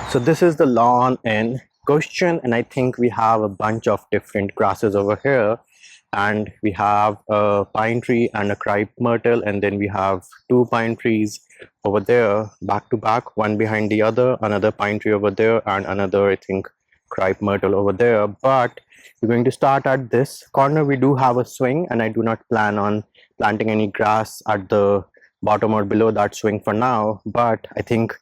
So this is the lawn in question, and I think we have a bunch of different grasses over here, and we have a pine tree and a cripe myrtle, and then we have two pine trees over there back to back, one behind the other, another pine tree over there, and another, I think, cripe myrtle over there. But we're going to start at this corner. We do have a swing, and I do not plan on planting any grass at the bottom or below that swing for now, but I think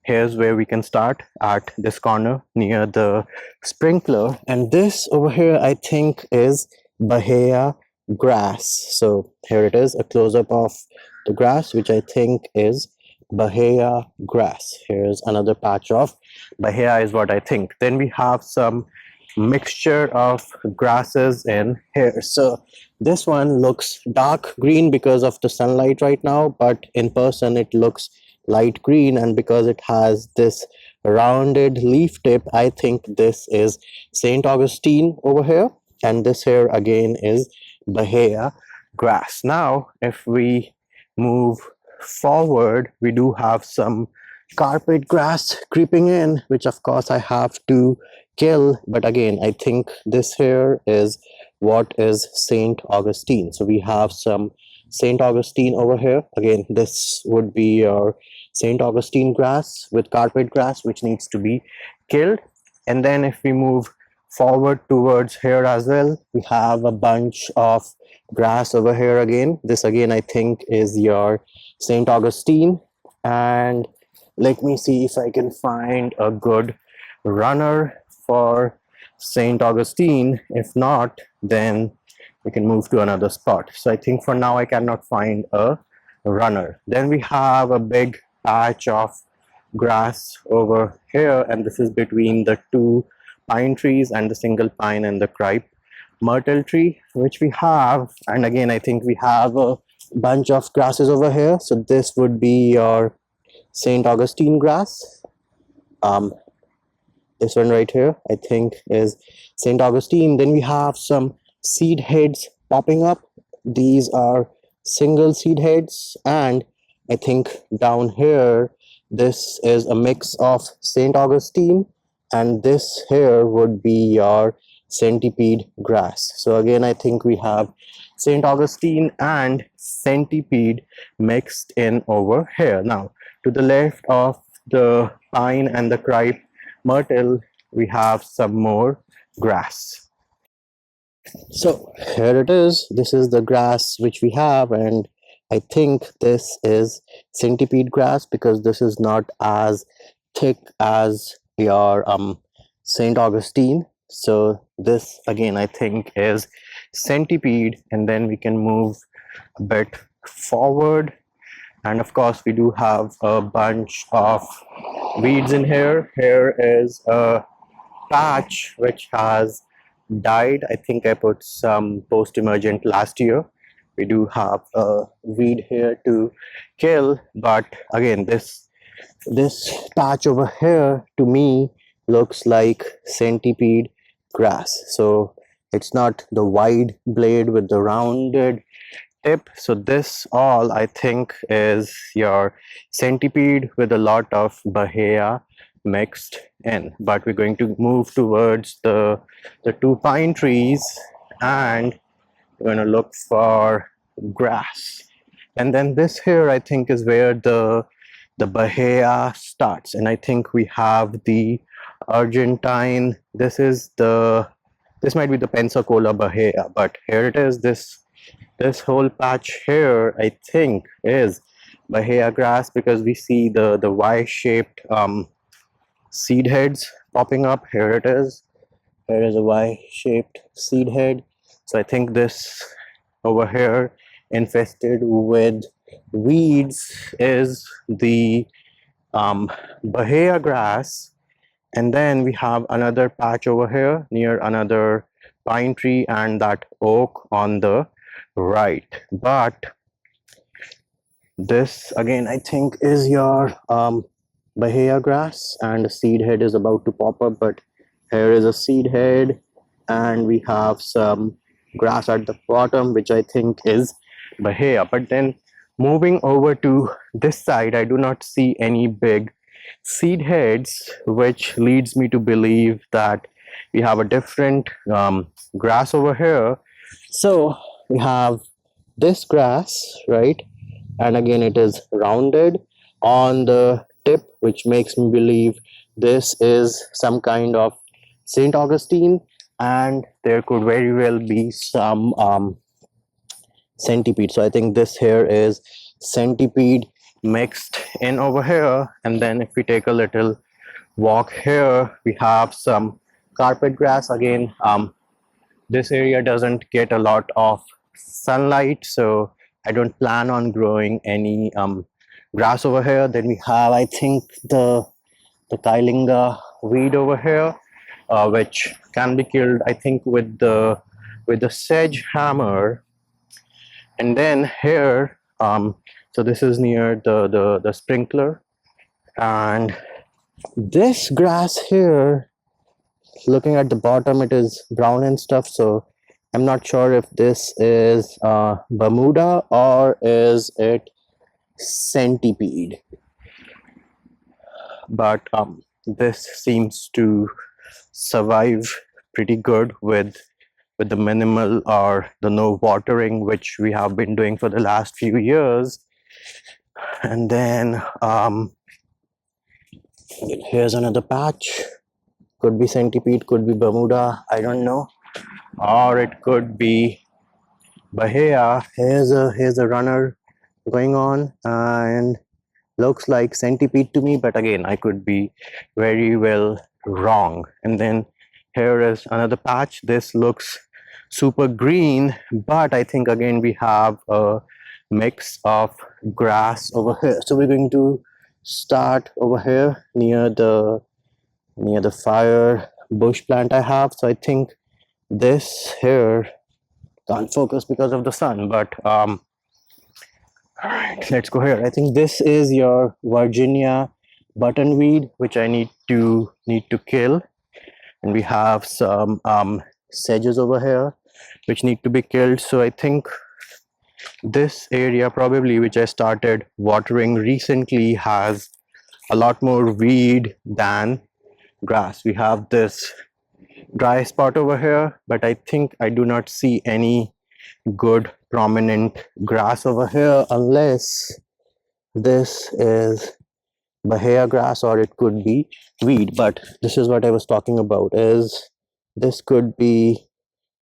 here's where we can start at this corner near the sprinkler. And this over here, I think, is Bahia grass. So here it is, a close-up of the grass, which I think is Bahia grass. Here's another patch of Bahia is what I think. Then we have some mixture of grasses in here. So this one looks dark green because of the sunlight right now, but in person it looks light green, and because it has this rounded leaf tip, I think this is St. Augustine over here, and this here again is Bahia grass. Now if we move forward, we do have some carpet grass creeping in, which of course I have to kill, but again I think this here is what is St. Augustine. So we have some St. Augustine over here. Again, this would be your St. Augustine grass with carpet grass, which needs to be killed. And then if we move forward towards here as well, we have a bunch of grass over here again. This again I think is your St. Augustine. And let me see if I can find a good runner for St. Augustine. If not, then we can move to another spot. So I think for now I cannot find a runner. Then we have a big patch of grass over here, and this is between the two pine trees and the single pine and the cripe myrtle tree, which we have. And again I think we have a bunch of grasses over here. So this would be your St. Augustine grass. This one right here I think is St. Augustine. Then we have some seed heads popping up. These are single seed heads, and I think down here this is a mix of St. Augustine, and this here would be your centipede grass. So again I think we have St. Augustine and centipede mixed in over here. Now to the left of the pine and the cripe myrtle, we have some more grass. So here it is. This is the grass which we have, and I think this is centipede grass because this is not as thick as your St. Augustine. So this again I think is centipede. And then we can move a bit forward, and of course we do have a bunch of weeds in here. Here is a patch which has died. I think I put some post-emergent last year. We do have a weed here to kill, but again this patch over here to me looks like centipede grass. So it's not the wide blade with the rounded tip. So this all I think is your centipede with a lot of Bahia mixed in. But we're going to move towards the two pine trees, and we're going to look for grass. And then this here I think is where the Bahia starts, and I think we have the Argentine. This might be the Pensacola Bahia, but here it is. This whole patch here I think is Bahia grass because we see the Y-shaped seed heads popping up. Here it is. Here is a Y-shaped seed head. So I think this over here infested with weeds is the Bahia grass. And then we have another patch over here near another pine tree and that oak on the right. But this again I think is your Bahia grass, and the seed head is about to pop up. But here is a seed head, and we have some grass at the bottom which I think is Bahia. But then moving over to this side, I do not see any big seed heads, which leads me to believe that we have a different grass over here. So we have this grass, right? And again, it is rounded on the tip, which makes me believe this is some kind of St. Augustine, and there could very well be some centipede. So I think this here is centipede mixed in over here. And then if we take a little walk here, we have some carpet grass again. This area doesn't get a lot of sunlight, so I don't plan on growing any grass over here. Then we have, I think, the Kailinga weed over here, which can be killed, I think, with the sedge hammer. And then here, so this is near the sprinkler, and this grass here, looking at the bottom, it is brown and stuff, so I'm not sure if this is Bermuda or is it centipede. But this seems to survive pretty good with the minimal or the no watering which we have been doing for the last few years. And then here's another patch. Could be centipede, could be Bermuda, I don't know, or it could be Bahia. Here's a runner going on, and looks like centipede to me, but again, I could be very well wrong. And then here is another patch. This looks super green, but I think again we have a mix of grass over here. So we're going to start over here near the fire bush plant I have. So I think this here can't focus because of the sun, but all right, let's go here. I think this is your Virginia buttonweed, which I need to kill. And we have some sedges over here which need to be killed. So I think this area probably, which I started watering recently, has a lot more weed than grass. We have this dry spot over here, but I think I do not see any good prominent grass over here, unless this is Bahia grass or it could be weed. But this is what I was talking about, is this could be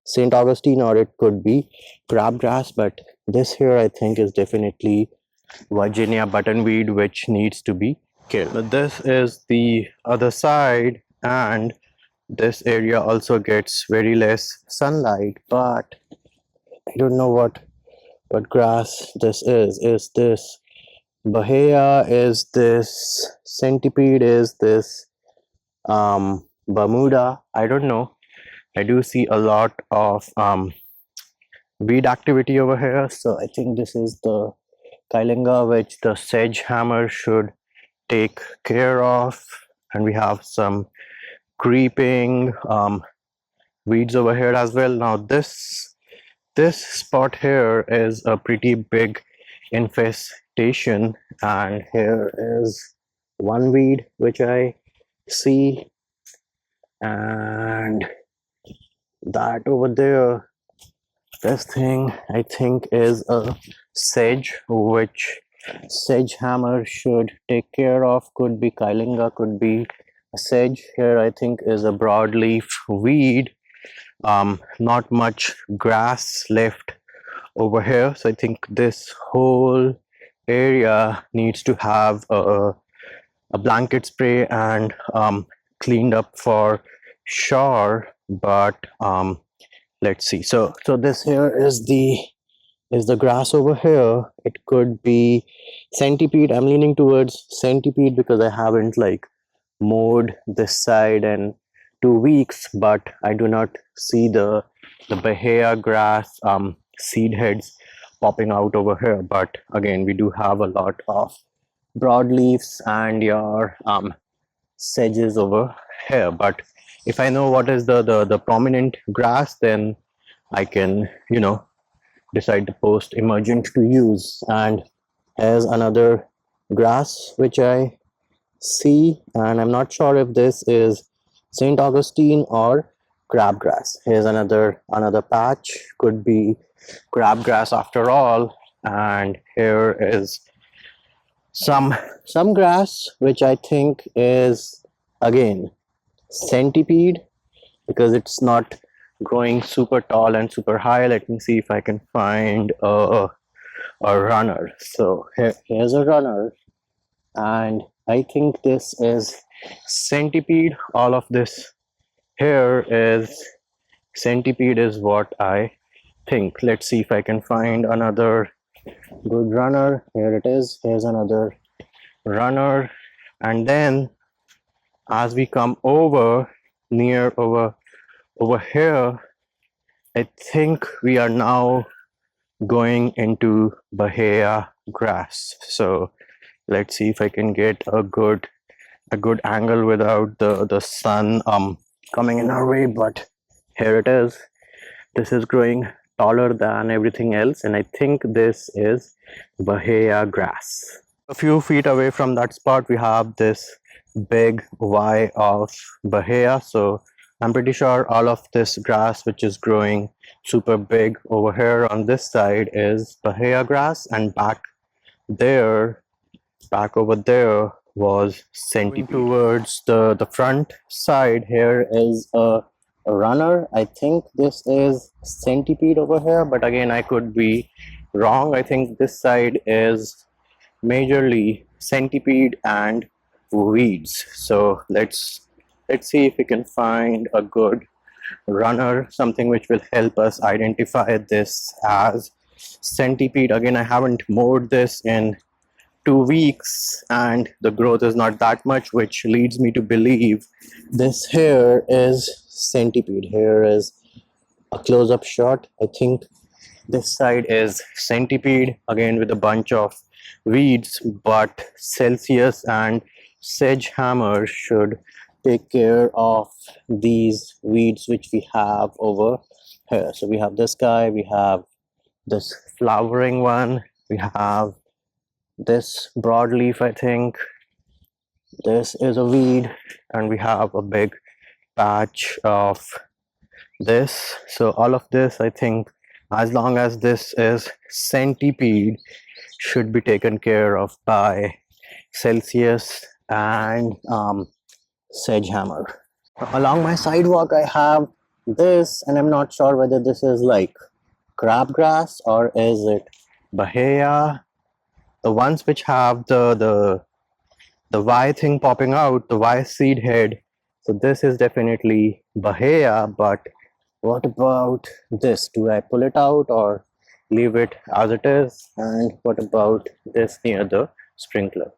St. Augustine or it could be crabgrass, but this here I think is definitely Virginia buttonweed, which needs to be killed. But this is the other side, and this area also gets very less sunlight, but I don't know what grass this is. Is this Bahia? Is this centipede? Is this Bermuda? I don't know. I do see a lot of weed activity over here, so I think this is the Kailinga, which the sedge hammer should take care of. And we have some creeping weeds over here as well. Now this spot here is a pretty big infestation, and here is one weed which I see, and that over there, this thing I think is a sedge, which sedge hammer should take care of. Could be Kailinga, could be a sedge. Here I think is a broadleaf weed. Not much grass left over here, so I think this whole area needs to have a blanket spray and cleaned up for sure. But let's see. So this here is the grass over here. It could be centipede. I'm leaning towards centipede because I haven't like mowed this side in 2 weeks, but I do not see the Bahia grass seed heads popping out over here. But again, we do have a lot of broadleaves and your sedges over here. But if I know what is the prominent grass, then I can, decide the post emergent to use. And here's another grass which I see, and I'm not sure if this is St. Augustine or crabgrass. Here's another patch, could be crabgrass after all. And here is some grass which I think is again centipede, because it's not growing super tall and super high. Let me see if I can find a runner. So here's a runner, and I think this is centipede. All of this here is centipede is what I think. Let's see if I can find another good runner. Here it is. Here's another runner. And then as we come over over here, I think we are now going into Bahia grass. So let's see if I can get a good angle without the sun coming in our way. But here it is. This is growing taller than everything else, and I think this is Bahia grass. A few feet away from that spot, we have this big Y of Bahia. So I'm pretty sure all of this grass which is growing super big over here on this side is Bahia grass, and back over there was centipede. Towards the front side, here is a runner. I think this is centipede over here, but again I could be wrong. I think this side is majorly centipede and weeds. So let's see if we can find a good runner, something which will help us identify this as centipede. Again, I haven't mowed this in 2 weeks and the growth is not that much, which leads me to believe this here is centipede. Here is a close-up shot. I think this side is centipede, again with a bunch of weeds, but Celsius and Sedgehammer should take care of these weeds which we have over here. So we have this guy, we have this flowering one, we have this broadleaf, I think this is a weed, and we have a big patch of this. So all of this, I think, as long as this is centipede, should be taken care of by Celsius and Sedgehammer. Along my sidewalk, I have this, and I'm not sure whether this is like crabgrass or is it Bahia. The ones which have the Y thing popping out, the Y seed head. So this is definitely Bahia, but what about this? Do I pull it out or leave it as it is? And what about this near the sprinkler?